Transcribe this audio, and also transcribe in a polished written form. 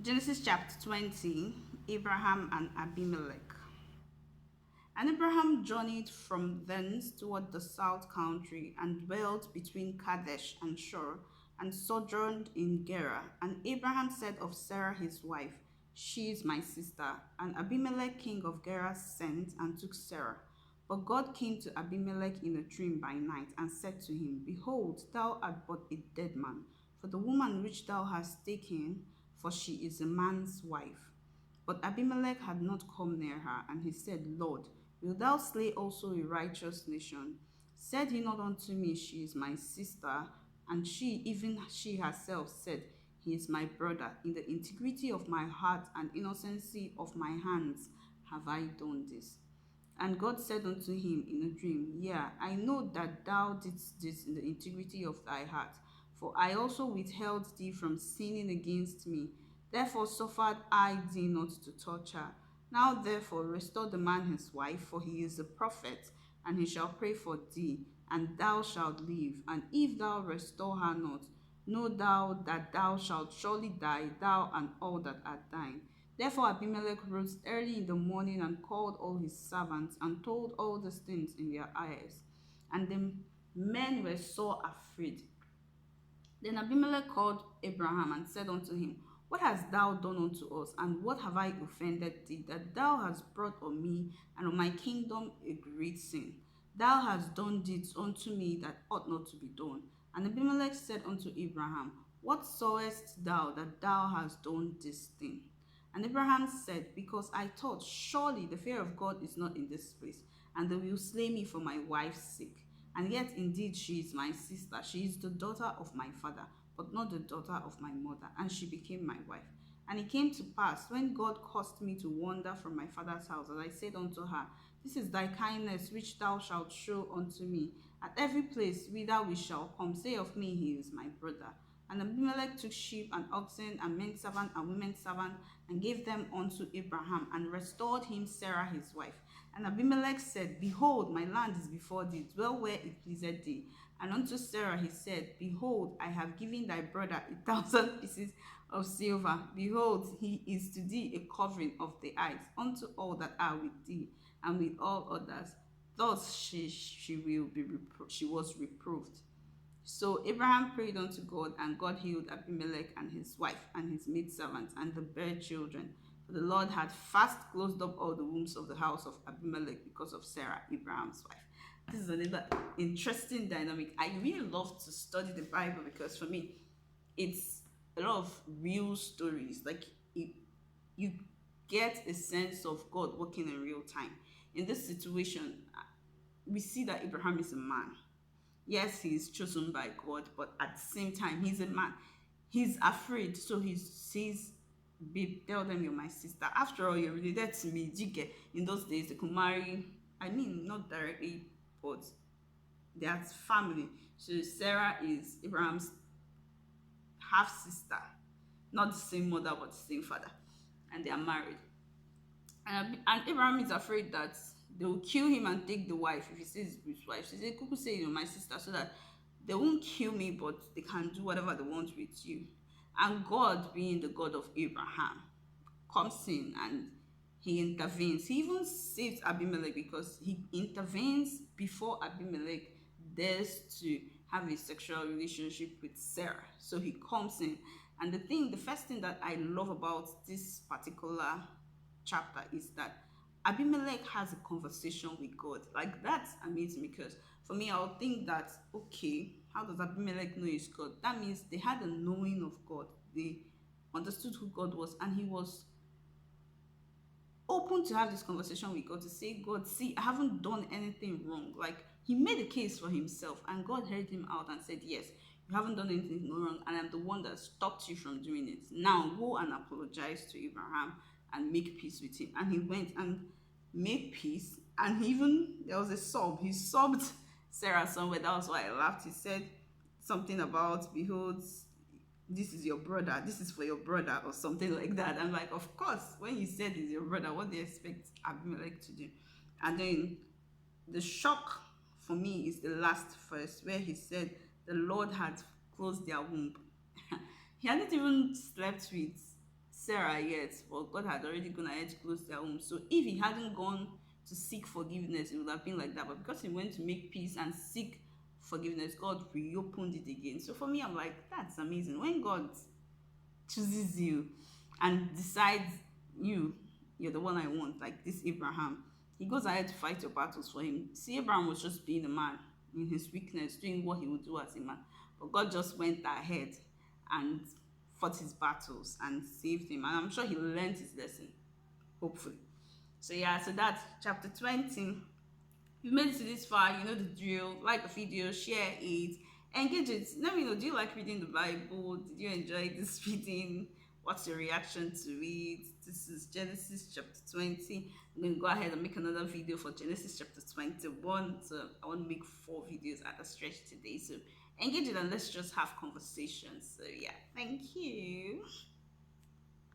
Genesis chapter 20, Abraham and Abimelech. And Abraham journeyed from thence toward the south country, and dwelt between Kadesh and Shur, and sojourned in Gerar. And Abraham said of Sarah his wife, She is my sister. And Abimelech king of Gerar sent and took Sarah. But God came to Abimelech in a dream by night, and said to him, Behold, thou art but a dead man, for the woman which thou hast taken, for she is a man's wife. But Abimelech had not come near her, and he said, Lord, wilt thou slay also a righteous nation? Said he not unto me, She is my sister? And she, even she herself, said, He is my brother. In the integrity of my heart and innocency of my hands have I done this. And God said unto him in a dream, Yea, I know that thou didst this in the integrity of thy heart, for I also withheld thee from sinning against me. Therefore suffered I thee not to touch her. Now therefore restore the man his wife, for he is a prophet, and he shall pray for thee, and thou shalt live. And if thou restore her not, know thou that thou shalt surely die, thou and all that are thine. Therefore Abimelech rose early in the morning and called all his servants and told all these things in their ears. And the men were sore afraid. Then Abimelech called Abraham and said unto him, What hast thou done unto us, and what have I offended thee, that thou hast brought on me and on my kingdom a great sin? Thou hast done deeds unto me that ought not to be done. And Abimelech said unto Abraham, What sawest thou that thou hast done this thing? And Abraham said, Because I thought, surely the fear of God is not in this place, and they will slay me for my wife's sake. And yet indeed she is my sister. She is the daughter of my father, but not the daughter of my mother, and she became my wife. And it came to pass, when God caused me to wander from my father's house, as I said unto her, This is thy kindness which thou shalt show unto me. At every place whither we shall come, say of me, He is my brother. And Abimelech took sheep and oxen and men servant and women servant, and gave them unto Abraham, and restored him Sarah his wife. And Abimelech said, Behold, my land is before thee, dwell where it pleaseth thee. And unto Sarah he said, Behold, I have given thy brother 1,000 pieces of silver. Behold, he is to thee a covering of the eyes unto all that are with thee, and with all others. Thus she was reproved. So Abraham prayed unto God, and God healed Abimelech and his wife and his maidservants and the bare children. For the Lord had fast closed up all the wombs of the house of Abimelech because of Sarah, Abraham's wife. This is another interesting dynamic. I really love to study the Bible because for me, it's a lot of real stories. Like you get a sense of God working in real time. In this situation, we see that Abraham is a man. Yes, he's chosen by God, but at the same time, he's a man. He's afraid, so he says, Babe, tell them you're my sister. After all, you're related to me. Do you get? In those days, they could marry, I mean, not directly, but they're family. So Sarah is Abraham's half sister, not the same mother, but the same father, and they are married. And Abraham is afraid that they will kill him and take the wife if he says his wife. She said, Kuku say you're my sister so that they won't kill me, but they can do whatever they want with you. And God, being the God of Abraham, comes in and he intervenes. He even saves Abimelech because he intervenes before Abimelech dares to have a sexual relationship with Sarah. So he comes in. And the first thing that I love about this particular chapter is that Abimelech has a conversation with God. Like that's amazing because for me, I would think that okay, how does Abimelech know his God? That means they had a knowing of God. They understood who God was, and he was open to have this conversation with God to say, God, see, I haven't done anything wrong. Like he made a case for himself, and God heard him out and said, Yes, you haven't done anything wrong, and I'm the one that stopped you from doing it. Now go and apologize to Abraham and make peace with him. And he went and made peace, and he even there was a sob. He sobbed Sarah somewhere. That was why I laughed. He said something about, Behold, this is your brother, this is for your brother, or something like that. I'm like, of course, when he said it's your brother, what do you expect Abimelech to do? And then the shock for me is the last verse where he said the Lord had closed their womb. He hadn't even slept with Sarah yet, but God had already gone ahead to close their home. So if he hadn't gone to seek forgiveness, it would have been like that. But because he went to make peace and seek forgiveness, God reopened it again. So for me, I'm like, that's amazing. When God chooses you and decides you, you're the one I want, like this Abraham, he goes ahead to fight your battles for him. See, Abraham was just being a man in his weakness, doing what he would do as a man. But God just went ahead and fought his battles and saved him. And I'm sure he learned his lesson, hopefully. So yeah, so that's chapter 20. If you made it to this far, you know the drill. Like the video, share it, engage it. Let me know, do you like reading the Bible? Did you enjoy this reading? What's your reaction to it? This is Genesis chapter 20. I'm going to go ahead and make another video for Genesis chapter 21. So I want to make 4 videos at a stretch today. So engage it and let's just have conversations. So yeah, thank you.